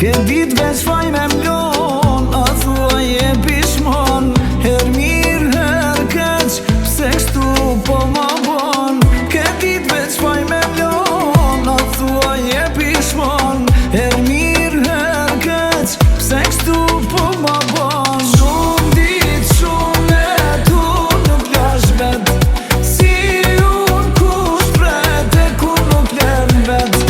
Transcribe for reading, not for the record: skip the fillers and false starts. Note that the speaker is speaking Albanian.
Ke dit veç faj me mlon, a thua je pishmon. Her mirë, her keq, pse kështu po ma bon. Ke dit veç faj me mlon, a thua je pishmon. Her mirë, her keq, pse kështu po ma bon. Shumë dit, shumë net, unë nuk lash vet. Si unë kush pret e ku nuk len vet.